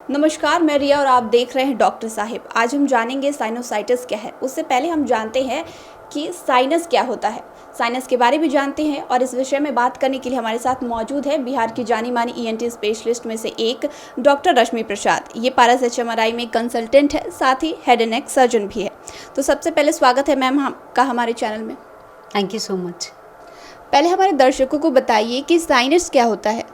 नमस्कार, मैं रिया और आप देख रहे हैं डॉक्टर साहिब। आज हम जानेंगे साइनोसाइटिस क्या है। उससे पहले हम जानते हैं कि साइनस क्या होता है, साइनस के बारे में जानते हैं। और इस विषय में बात करने के लिए हमारे साथ मौजूद है बिहार की जानी मानी ईएनटी स्पेशलिस्ट में से एक डॉक्टर रश्मि प्रसाद। ये पारस एचएमआरआई में कंसल्टेंट है, साथ ही हेड एंड नेक सर्जन भी है। तो सबसे पहले स्वागत है मैम का हमारे चैनल में। Thank you so much. पहले हमारे दर्शकों को बताइए कि साइनस क्या होता है।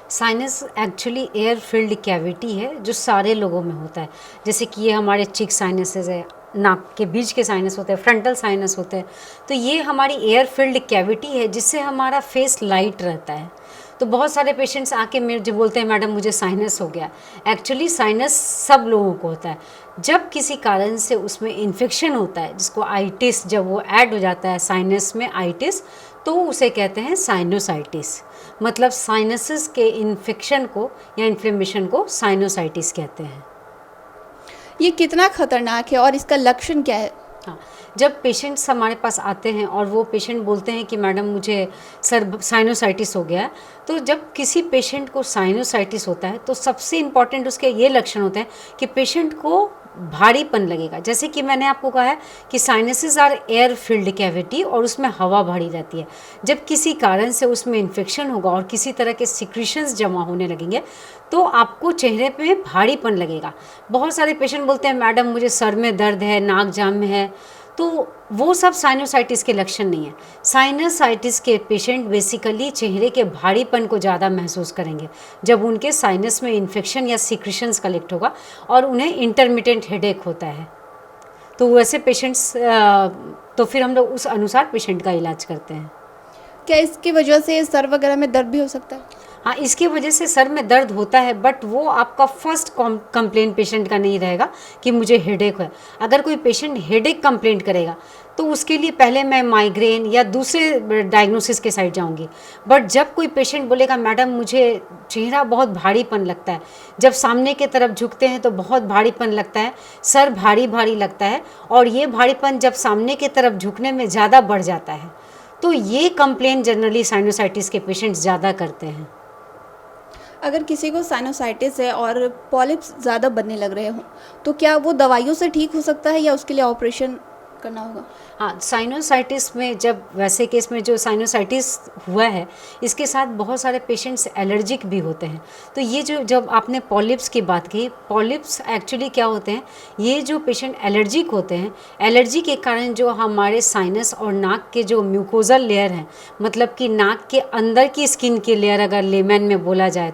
Sinus actually air filled cavity है जो सारे लोगों में होता है। जैसे कि ये हमारे चिक साइनसेस है, नाक के बीच के साइनस होते हैं, फ्रंटल साइनस होते हैं। तो ये हमारी एयर फिल्ड कैविटी है जिससे हमारा फेस लाइट रहता है। तो बहुत सारे पेशेंट्स आके मेरे जो बोलते हैं मैडम मुझे साइनस हो गया। एक्चुअली साइनस सब लोगों को होता है। जब किसी कारण से उसमें इन्फेक्शन होता है, जिसको आइटिस, जब वो ऐड हो जाता है साइनस में आइटिस, तो उसे कहते हैं साइनोसाइटिस। मतलब साइनसेस के इन्फेक्शन को या इन्फ्लेमेशन को साइनोसाइटिस कहते हैं। ये कितना खतरनाक है और इसका लक्षण क्या है? हाँ, जब पेशेंट्स हमारे पास आते हैं और वो पेशेंट बोलते हैं कि मैडम मुझे सर साइनोसाइटिस हो गया है, तो जब किसी पेशेंट को साइनोसाइटिस होता है तो सबसे इम्पॉर्टेंट उसके ये लक्षण होते हैं कि पेशेंट को भारीपन लगेगा। जैसे कि मैंने आपको कहा है कि sinuses are air filled cavity और उसमें हवा भरी रहती है। जब किसी कारण से उसमें इन्फेक्शन होगा और किसी तरह के सिक्रीशंस जमा होने लगेंगे तो आपको चेहरे पे भारीपन लगेगा। बहुत सारे पेशेंट बोलते हैं मैडम मुझे सर में दर्द है, नाक जाम में है, तो वो सब साइनोसाइटिस के लक्षण नहीं है। साइनोसाइटिस के पेशेंट बेसिकली चेहरे के भारीपन को ज़्यादा महसूस करेंगे जब उनके साइनस में इन्फेक्शन या सिक्रीशंस कलेक्ट होगा और उन्हें इंटरमिटेंट हेडेक होता है। तो वैसे पेशेंट्स तो फिर हम लोग उस अनुसार पेशेंट का इलाज करते हैं। क्या इसकी वजह से सर वगैरह में दर्द भी हो सकता है? हाँ, इसकी वजह से सर में दर्द होता है, बट वो आपका फर्स्ट कंप्लेन पेशेंट का नहीं रहेगा कि मुझे हेडेक है। अगर कोई पेशेंट हेडेक कंप्लेंट करेगा तो उसके लिए पहले मैं माइग्रेन या दूसरे डायग्नोसिस के साइड जाऊंगी। बट जब कोई पेशेंट बोलेगा मैडम मुझे चेहरा बहुत भारीपन लगता है, जब सामने की तरफ झुकते हैं तो बहुत भारीपन लगता है, सर भारी भारी लगता है, और ये भारीपन जब सामने की तरफ झुकने में ज़्यादा बढ़ जाता है, तो ये कंप्लेन जनरली साइनोसाइटिस के पेशेंट्स ज़्यादा करते हैं। अगर किसी को साइनोसाइटिस है और पॉलिप्स ज़्यादा बनने लग रहे हों तो क्या वो दवाइयों से ठीक हो सकता है या उसके लिए ऑपरेशन करना होगा? हाँ, साइनोसाइटिस में जब वैसे केस में जो साइनोसाइटिस हुआ है इसके साथ बहुत सारे पेशेंट्स एलर्जिक भी होते हैं। तो ये जो जब आपने पॉलिप्स की बात की, पॉलिप्स एक्चुअली क्या होते हैं, ये जो पेशेंट एलर्जिक होते हैं, एलर्जी के कारण जो हमारे साइनस और नाक के जो म्यूकोजल लेयर हैं, मतलब कि नाक के अंदर की स्किन की लेयर अगर लेमैन में बोला जाए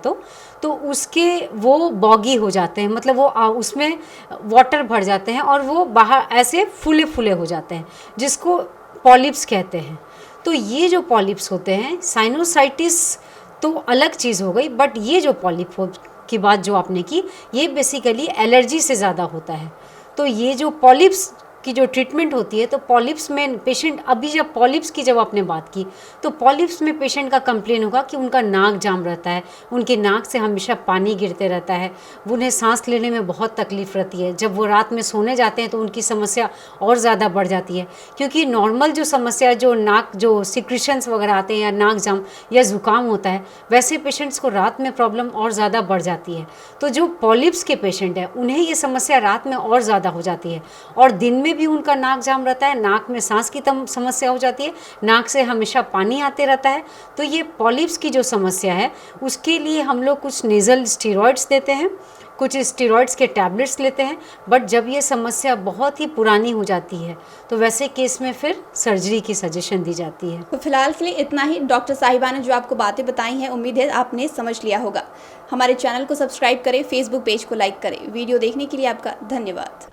तो उसके वो बॉगी हो जाते हैं, मतलब वो उसमें वाटर भर जाते हैं और वो बाहर ऐसे फूले फूले हो जाते हैं, जिसको पॉलिप्स कहते हैं। तो ये जो पॉलिप्स होते हैं, साइनोसाइटिस तो अलग चीज़ हो गई, बट ये जो पॉलिप की बात जो आपने की, ये बेसिकली एलर्जी से ज़्यादा होता है। तो ये जो पॉलिप्स की जो ट्रीटमेंट होती है, तो पॉलिप्स में पेशेंट, अभी जब पॉलिप्स की जब आपने बात की, तो पॉलिप्स में पेशेंट का कंप्लेन होगा कि उनका नाक जाम रहता है, उनके नाक से हमेशा पानी गिरते रहता है, उन्हें सांस लेने में बहुत तकलीफ रहती है। जब वो रात में सोने जाते हैं तो उनकी समस्या और ज़्यादा बढ़ जाती है, क्योंकि नॉर्मल जो समस्या जो नाक जो सिक्रीशंस वगैरह आते हैं या नाक जाम या ज़ुकाम होता है, वैसे पेशेंट्स को रात में प्रॉब्लम और ज़्यादा बढ़ जाती है। तो जो पॉलिप्स के पेशेंट हैं उन्हें ये समस्या रात में और ज़्यादा हो जाती है, और दिन में भी उनका नाक जाम रहता है, नाक में सांस की समस्या हो जाती है, नाक से हमेशा पानी आते रहता है। तो ये पॉलिप्स की जो समस्या है उसके लिए हम लोग कुछ नेज़ल स्टेरॉइड्स देते हैं, कुछ स्टेरॉइड्स के टैबलेट्स लेते हैं। बट जब ये समस्या बहुत ही पुरानी हो जाती है तो वैसे केस में फिर सर्जरी की सजेशन दी जाती है। तो फिलहाल के लिए इतना ही। डॉक्टर साहिबा ने जो आपको बातें बताई हैं, उम्मीद है आपने समझ लिया होगा। हमारे चैनल को सब्सक्राइब करें, फेसबुक पेज को लाइक करें। वीडियो देखने के लिए आपका धन्यवाद।